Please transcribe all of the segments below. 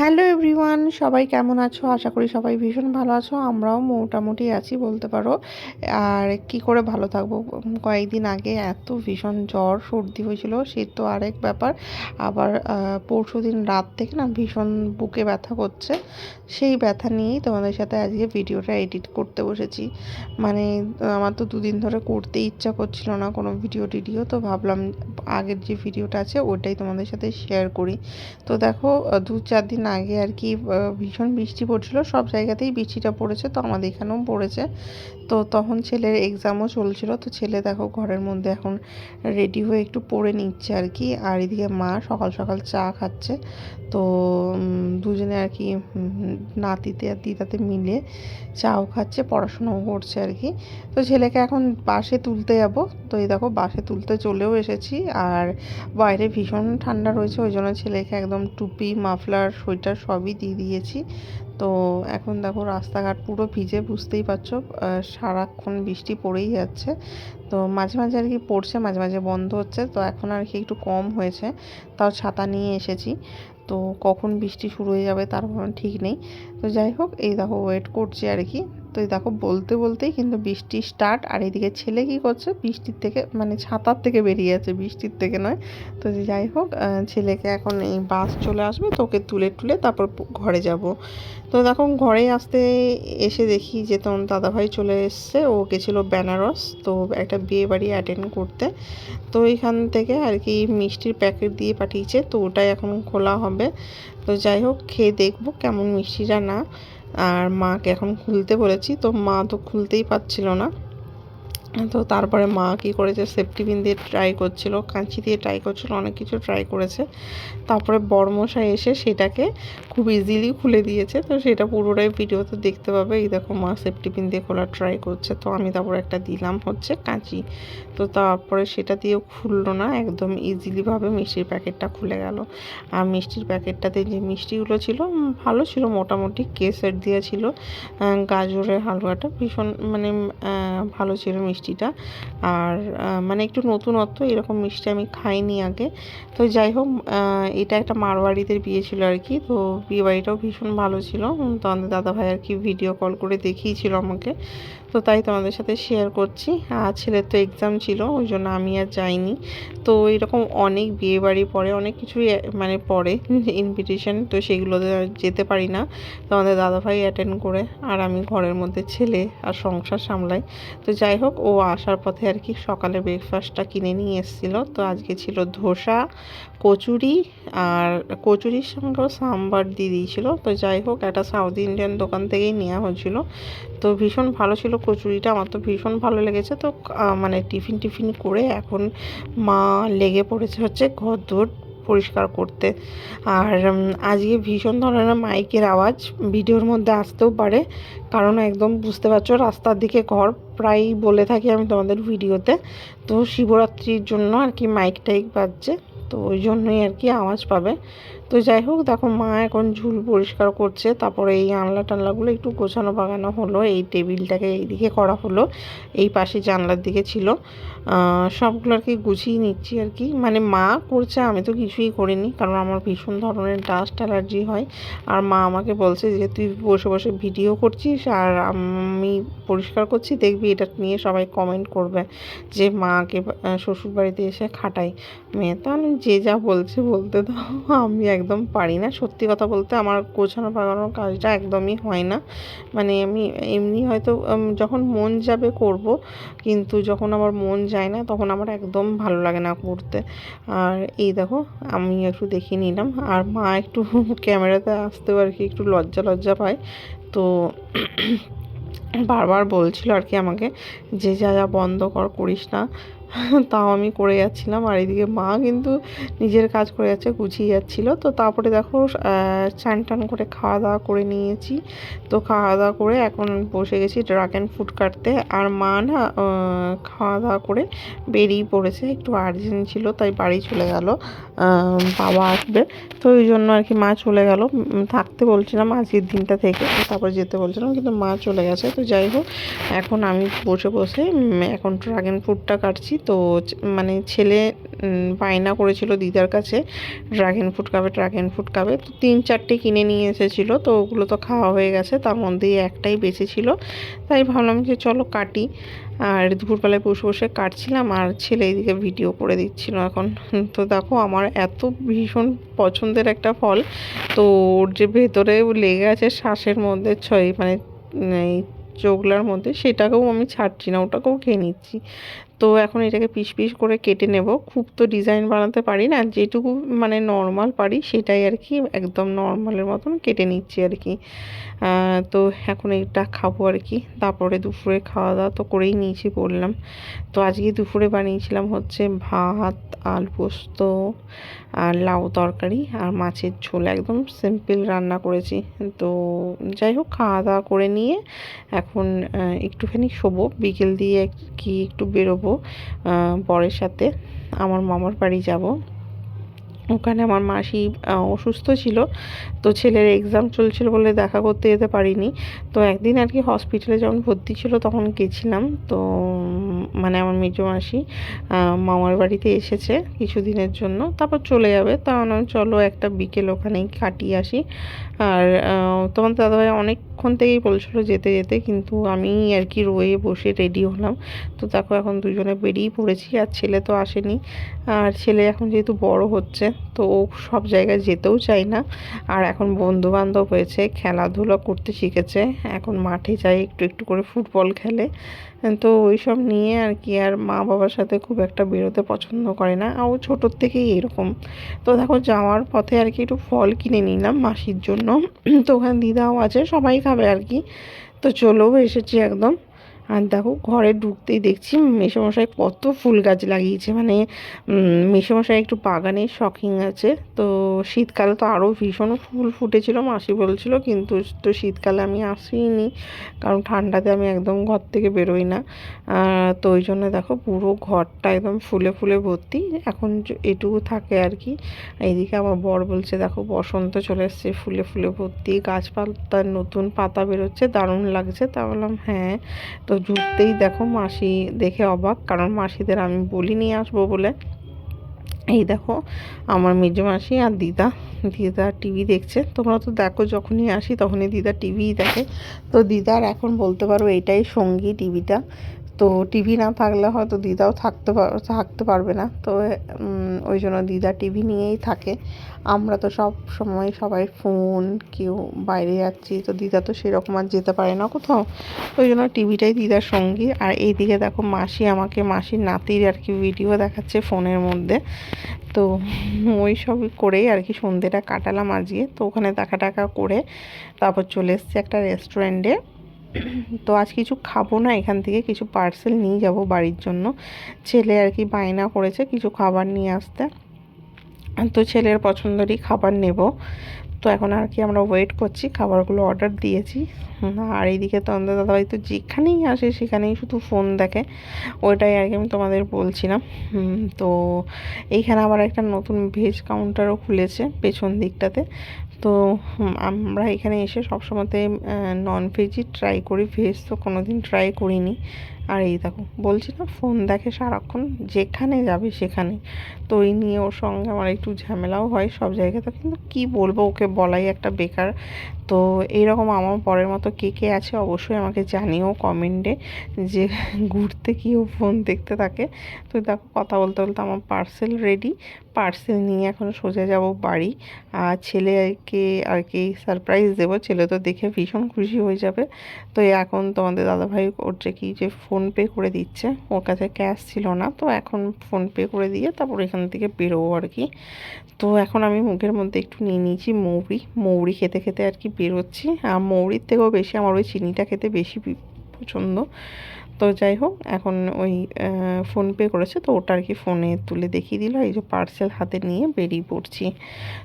Hello everyone, সবাই কেমন আছো? আশা করি সবাই ভীষণ ভালো আছো। আমরাও মোটামুটি আছি বলতে পারো। আর কি করে ভালো থাকবো, কয়েকদিন আগে এত ভীষণ জ্বর সর্দি হয়েছিল, সে তো আরেক ব্যাপার। আবার পরশুদিন রাত থেকে না ভীষণ বুকে ব্যথা করছে। সেই ব্যথা নিয়েই তোমাদের সাথে আজকে ভিডিওটা এডিট করতে বসেছি। মানে আমার তো দুদিন ধরে করতে ইচ্ছা করছিল না কোনো ভিডিও, তো ভাবলাম আগের যে ভিডিওটা আছে ওটাই তোমাদের সাথে শেয়ার করি। তো দেখো 2-4 দিন আগে আর কি ভীষণ বৃষ্টি পড়ছিল, সব জায়গাতেই বৃষ্টিটা পড়েছে, তো আমাদের এখানেও পড়েছে। তো তখন ছেলের এক্সামও চলছিল, তো ছেলে দেখো ঘরের মধ্যে এখন রেডি হয়ে একটু পড়ে নিচ্ছে আর কি। আর এদিকে মা সকাল সকাল চা খাচ্ছে। তো দুজনে আর কি নাতিতে আর দিদাতে মিলে চাও খাচ্ছে, পড়াশোনাও করছে আর কি। তো ছেলেকে এখন বাসে তুলতে যাব। তো এই দেখো বাসে তুলতে চলেও এসেছি। আর বাইরে ভীষণ ঠান্ডা রয়েছে, ওই জন্য ছেলেকে একদম টুপি মাফলার সোয়েটার সবই দিয়ে দিয়েছি। তো এখন দেখো রাস্তাঘাট পুরো ভিজে, বুঝতেই পারছো সারাক্ষণ বৃষ্টি পড়েই যাচ্ছে। তো মাঝে মাঝে আর কি পড়ছে, মাঝে মাঝে বন্ধ হচ্ছে। তো এখন আর কি একটু কম হয়েছে, তাও ছাতা নিয়ে এসেছি। তো কখন বৃষ্টি শুরু হয়ে যাবে তার কোনো ঠিক নেই। তো যাই হোক, এই দেখো ওয়েট করছি আর কি। তো এই দেখো বলতে বলতেই কিন্তু বৃষ্টি স্টার্ট। আর এইদিকে ছেলে কি করছে, বৃষ্টির থেকে মানে ছাতার থেকে বেরিয়ে যাচ্ছে, বৃষ্টির থেকে নয়। তো যাই হোক, ছেলেকে এখন এই বাস চলে আসবে, তো ওকে তুলে তুলে তারপর ঘরে যাব। তো দেখো ঘরে এসে দেখি যে তখন দাদাভাই চলে এসছে, ও গেছিলো বেনারস, তো একটা বিয়ে বাড়ি অ্যাটেন্ড করতে। তো এখান থেকে আর কি মিষ্টির প্যাকেট দিয়ে পাঠিয়েছে, তো ওটাই এখন খোলা হবে। তো যাই হোক, খেয়ে দেখবো কেমন মিষ্টিটা না। আর মাকে এখন খুলতে বলেছি, তো মা তো খুলতেই পারছিল না। তো তারপরে মা কী করেছে, সেফটি পিন দিয়ে ট্রাই করছিল, কাঁচি দিয়ে ট্রাই করছিল, অনেক কিছু ট্রাই করেছে। তারপরে বড়মশাই এসে সেটাকে খুব ইজিলি খুলে দিয়েছে। তো সেটা পুরোটাই ভিডিওতে দেখতে পাবে। এই দেখো মা সেফটি পিন দিয়ে খোলার ট্রাই করছে, তো আমি তারপরে একটা দিলাম হচ্ছে কাঁচি। তো তারপরে সেটা দিয়েও খুললো না, একদম ইজিলিভাবে মিষ্টির প্যাকেটটা খুলে গেল। আর মিষ্টির প্যাকেটটাতে যে মিষ্টিগুলো ছিল ভালো ছিল, মোটামুটি কেসের দিয়ে ছিল। গাজরের হালুয়াটা ভীষণ মানে ভালো ছিল মিষ্টিটা। আর মানে একটু নতুনত্ব, এরকম মিষ্টি আমি খাইনি আগে। তো যাই হোক, এটা একটা মারওয়াড়িদের বিয়ে ছিল আর কি। তো বিয়ে বাড়িটাও ভীষণ ভালো ছিল। তো আমাদের দাদাভাই আর কি ভিডিও কল করে দেখিয়েছিল আমাকে, তো তাই তোমাদের সাথে শেয়ার করছি। আর ছেলের তো এক্সাম ছিল, ওই জন্য আমি আর যাইনি। তো এরকম অনেক বিয়ে বাড়ি পড়ে, অনেক কিছুই মানে পড়ে ইনভিটেশন, তো সেগুলোতে যেতে পারি না। তো আমাদের দাদাভাই অ্যাটেন্ড করে, আর আমি ঘরের মধ্যে ছেলে আর সংসার সামলাই। তো যাই হোক, ও আসার পথে আর কি সকালে ব্রেকফাস্টটা কিনে নিয়ে এসেছিলো। তো আজকে ছিল ধোসা, কচুরি, আর কচুরির সঙ্গেও সাম্বার দিয়ে দিয়েছিল। তো যাই হোক, একটা সাউথ ইন্ডিয়ান দোকান থেকেই নেওয়া হয়েছিল। তো ভীষণ ভালো ছিল কচুরিটা, আমার তো ভীষণ ভালো লেগেছে। তো মানে টিফিন করে এখন মা লেগে পড়েছে হচ্ছে ঘরদোর পরিষ্কার করতে। আর আজকে ভীষণ ধরনের মাইকের আওয়াজ ভিডিওর মধ্যে আসতেও পারে, কারণ একদম বুঝতে পারছো রাস্তার দিকে ঘর, প্রায়ই বলে থাকি আমি তোমাদের ভিডিওতে। তো শিবরাত্রির জন্য আর কি মাইক টাইক বাজছে, তো ওই জন্যই আর কি আওয়াজ পাবে। তো যাই হোক, দেখো মা এখন ঝুল পরিষ্কার করছে, তারপরে এই আনলা টানলাগুলো একটু গোছানো বাগানো হলো, এই টেবিলটাকে এইদিকে করা হলো, এই পাশে জানলার দিকে ছিল, সবগুলো আর কি গুছিয়ে নিচ্ছি আর কি। মানে মা করছে, আমি তো কিছুই করিনি, কারণ আমার ভীষণ ধরনের ডাস্ট অ্যালার্জি হয়। আর মা আমাকে বলছে যে তুই বসে বসে ভিডিও করছিস আর আমি পরিষ্কার করছি, দেখবি এটা নিয়ে সবাই কমেন্ট করবে যে মাকে শ্বশুরবাড়িতে এসে খাটাই মেয়ে। তাহলে যে যা বলছে বলতে দাও, আমি একদম পারি না। সত্যি কথা বলতে আমার গোছানো বাগানোর কাজটা একদমই হয় না। মানে আমি এমনি হয়তো যখন মন যাবে করব, কিন্তু যখন আমার মন যায় না তখন আমার একদম ভালো লাগে না করতে। আর এই দেখো আমি একটু দেখিয়ে নিলাম। আর মা একটু ক্যামেরাতে আসতেও আর কি একটু লজ্জা লজ্জা পায়। তো বারবার বলছিল আর কি আমাকে যে যা যা বন্ধ করিস না, তাও আমি করে যাচ্ছিলাম। আর এদিকে মা কিন্তু নিজের কাজ করে যাচ্ছে, গুছিয়ে যাচ্ছিলো। তো তারপরে দেখো চান টান করে খাওয়া দাওয়া করে নিয়েছি। তো খাওয়া দাওয়া করে এখন বসে গেছি ড্রাগন ফ্রুট কাটতে। আর মা না খাওয়া দাওয়া করে বেরিয়ে পড়েছে, একটু আর্জেন্ট ছিল তাই বাড়ি চলে গেল, বাবা আসবে। তো ওই জন্য আর কি মা চলে গেল। থাকতে বলছিলাম আজকের দিনটা থেকে, তারপর যেতে বলছিলাম, কিন্তু মা চলে গেছে। তো যাই হোক, এখন আমি বসে বসে এখন ড্রাগন ফ্রুটটা কাটছি। তো মানে ছেলে বায়না করেছিল দিদার কাছে ড্রাগন ফ্রুট খাবে, তো 3-4টে কিনে নিয়ে এসেছিলো, তো ওগুলো তো খাওয়া হয়ে গেছে, তার মধ্যেই একটাই বেঁচে ছিল। তাই ভাবলাম যে চলো কাটি। আর দুপুরবেলায় বসে বসে কাটছিলাম আর ছেলে এদিকে ভিডিও করে দিচ্ছিল এখন। তো দেখো আমার এত ভীষণ পছন্দের একটা ফল, তো ওর যে ভেতরে লেগে আছে শ্বাসের মধ্যে মানে এই চোখলার মধ্যে, সেটাকেও আমি ছাড়ছি না, ওটাকেও খেয়ে নিচ্ছি। তো এখন এটাকে পিস পিস করে কেটে নেব। খুব তো ডিজাইন বানাতে পারি না, যেটুকু মানে নর্মাল পারি সেটাই আর কি, একদম নর্মালের মতন কেটে নিচ্ছি আর কি। তো এখন এটা খাবো আর কি। তারপরে দুপুরে খাওয়া দাওয়া তো করেই নিয়েছি বললাম। তো আজকে দুপুরে বানিয়েছিলাম হচ্ছে ভাত, আলু পোস্ত আর লাউ তরকারি আর মাছের ঝোল, একদম সিম্পল রান্না করেছি। তো যাই হোক, খাওয়া দাওয়া করে নিয়ে এখন একটুখানি শোবো, বিকেল দিয়ে কি একটু বেরোবো বরের সাথে, আমার মামার বাড়ি যাব। ওখানে আমার মাসি অসুস্থ ছিল, তো ছেলের এক্সাম চলছিল বলে দেখা করতে যেতে পারিনি। তো একদিন আর কি হসপিটালে যখন ভর্তি ছিল তখন গেছিলাম। তো মানে আমার মেজো মাসি মামার বাড়িতে এসেছে কিছুদিনের জন্য, তারপর চলে যাবে। তাহলে চলো একটা বিকেল ওখানেই কাটিয়ে আসি। আর তোমার দাদাভাই অনেকক্ষণ থেকেই বলছিল যেতে যেতে, কিন্তু আমি আর কি রয়ে বসে রেডি হলাম। তো দেখো এখন দুজনে বেরিয়ে পড়েছি, আর ছেলে তো আসেনি। আর ছেলে এখন যেহেতু বড় হচ্ছে, তো ও সব জায়গায় যেতেও চায় না। আর এখন বন্ধু বান্ধব হয়েছে, খেলাধুলা করতে শিখেছে, এখন মাঠে যায় একটু একটু করে ফুটবল খেলে। তো ওইসব নিয়ে আর কি, আর মা বাবার সাথে খুব একটা বেরোতে পছন্দ করে না, আর ও ছোটোর থেকেই এরকম। তো দেখো যাওয়ার পথে আর কি একটু ফল কিনে নিলাম মাসির জন্য। তো ওখানে দিদাও আছে, সবাই খাবে আর কি। তো চলেও এসেছি একদম। আর দেখো ঘরে ঢুকতেই দেখছি মেসোমশাই কত ফুল গাছ লাগিয়েছে, মানে মেসোমশাই একটু বাগানের শখিং আছে। তো শীতকালে তো আরও ভীষণ ফুল ফুটেছিল মাসি বলছিল, কিন্তু তো শীতকালে আমি আসিনি, কারণ ঠান্ডাতে আমি একদম ঘর থেকে বেরোই না। তো ওই জন্য দেখো পুরো ঘরটা একদম ফুলে ফুলে ভর্তি, এখন এটুকু থাকে আর কি। এইদিকে আমার বর বলছে দেখো বসন্ত চলে এসছে, ফুলে ফুলে ভর্তি, গাছপাতার নতুন পাতা বেরোচ্ছে, দারুণ লাগছে। তা বললাম হ্যাঁ। তো ঢুকতেই দেখো মাসি দেখে অবাক, কারণ মাসিদের আমি বলি নিয়ে আসবো বলে। এই দেখো আমার মেজো মাসি আর দিদা, দিদা টিভি দেখছে। তোমরা তো দেখো যখনই আসি তখনই দিদা টিভিই দেখে। তো দিদার এখন বলতে পারো এটাই সঙ্গী, টিভিটা। তো টিভি না থাকলে হয়তো দিদাও থাকতে পারবে না। তো ওই জন্য দিদা টিভি নিয়েই থাকে। আমরা তো সব সময় সবাই ফোন, কেউ বাইরে যাচ্ছি, তো দিদা তো সেরকম আর যেতে পারে না কোথাও। ওই জন্য টিভিটাই দিদার সঙ্গী। আর এইদিকে দেখো মাসি আমাকে মাসির নাতির আর কি ভিডিও দেখাচ্ছে ফোনের মধ্যে। তো ওই সবই করেই আর কি সন্ধ্যেটা কাটালাম আজকে। তো ওখানে দেখা টাকা করে তারপর চলে এসেছি একটা রেস্টুরেন্টে। তো আজ কিছু খাবো না, এখান থেকে কিছু পার্সেল নিয়ে যাব বাড়ির জন্য। ছেলে আর কি বায়না করেছে কিছু খাবার নিয়ে আসতে, তো ছেলের পছন্দেরই খাবার নেব। তো এখন আর কি আমরা ওয়েট করছি, খাবারগুলো অর্ডার দিয়েছি। আর এইদিকে তন্দ্রা দাদাভাই তো যেখানেই আসে সেখানেই শুধু ফোন দেখে, ওইটাই আর কি আমি তোমাদের বলছিলাম। তো এইখানে আবার একটা নতুন ভেজ কাউন্টারও খুলেছে পেছন দিকটাতে। তো আমরা এখানে এসে সবসময়তে নন ভেজই ট্রাই করি, ভেজ তো কোনো দিন ট্রাই করিনি। আর এই দেখো বলছি না, ফোন দেখে সারাক্ষণ, যেখানে যাবে সেখানে। তো এই নিয়ে ওর সঙ্গে আমার একটু ঝামেলাও হয় সব জায়গাতে, কিন্তু কি বলবো, ওকে বলাই একটা বেকার। তো এইরকম আমার পরের মতো কে কে আছে অবশ্যই আমাকে জানিও কমেন্টে, যে ঘুরতে গিয়েও ফোন দেখতে থাকে। তো দেখো কথা বলতে বলতে আমার পার্সেল রেডি, পার্সেল নিয়ে এখন সোজা যাব বাড়ি। আর ছেলেকে আর কি সারপ্রাইজ দেবো, ছেলে তো দেখে ভীষণ খুশি হয়ে যাবে। তো এখন তোমাদের দাদাভাই করছে কি, যে ফোনপে করে দিচ্ছে, ওর কাছে ক্যাশ ছিল না, তো এখন ফোনপে করে দিয়ে তারপর এখান থেকে বেরোবো আর কি। তো এখন আমি মুখের মধ্যে একটু নিয়ে নিয়েছি মৌরি খেতে খেতে আর কি বেরোচ্ছি। আর মৌরির থেকেও বেশি আমার ওই চিনিটা খেতে বেশি পছন্দ। তো যাই হোক, এখন ওই ফোনপে করেছে, তো ওটা আর কি ফোনে তুলে দেখিয়ে দিল, এই যে পার্সেল হাতে নিয়ে বেরিয়ে পড়ছি।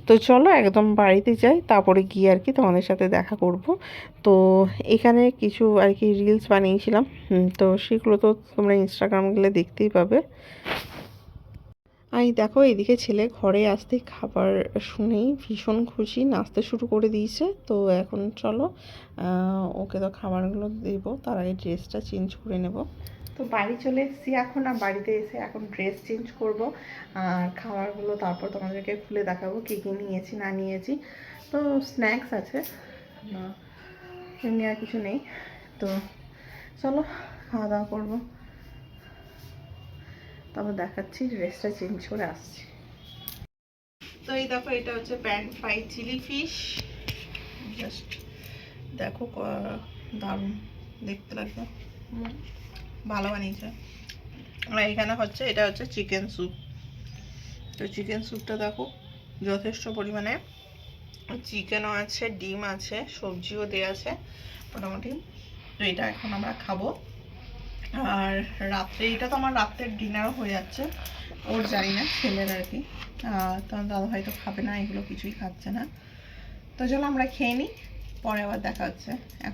তো চলো একদম বাড়িতে যাই, তারপরে গিয়ে আর কি তোমাদের সাথে দেখা করব। তো এখানে কিছু আর কি রিলস বানিয়েছিলাম, তো সেগুলো তো তোমরা ইনস্টাগ্রাম গেলে দেখতেই পাবে। এই দেখো এদিকে ছেলে ঘরে আসতে খাবার শুনেই ভীষণ খুশি, নাচতে শুরু করে দিয়েছে। তো এখন চলো ওকে তো খাবারগুলো দেবো, তার আগে ড্রেসটা চেঞ্জ করে নেব। তো বাড়ি চলে এসেছি এখন, আর বাড়িতে এসে এখন ড্রেস চেঞ্জ করব আর খাবারগুলো তারপর তোমাদেরকে খুলে দেখাবো কী কী নিয়েছি না নিয়েছি। তো স্ন্যাক্স আছে, এমনি আর কিছু নেই। তো চলো খাওয়া দাওয়া করবো, তারপর দেখাচ্ছি, ড্রেসটা চেঞ্জ করে আসছি। তো এই দেখো, এটা হচ্ছে pan fry chilli fish, just দেখো দারুণ দেখতে লাগবে, ভালো বানিয়েছে। আর এখানে হচ্ছে, এটা হচ্ছে চিকেন স্যুপ। তো চিকেন স্যুপটা দেখো যথেষ্ট পরিমাণে চিকেনও আছে, ডিম আছে, সবজিও দেওয়া আছে মোটামুটি। তো এটা এখন আমরা খাবো। আর রাত্রে, এটা তো আমার রাত্রের ডিনারও হয়ে যাচ্ছে, ওর জানি না, ছেলের আর কি। তোমার দাদাভাই তো খাবে না, এগুলো কিছুই খাচ্ছে না। তো চলো আমরা খেয়ে নিই, পরে আবার দেখা হচ্ছে। এখন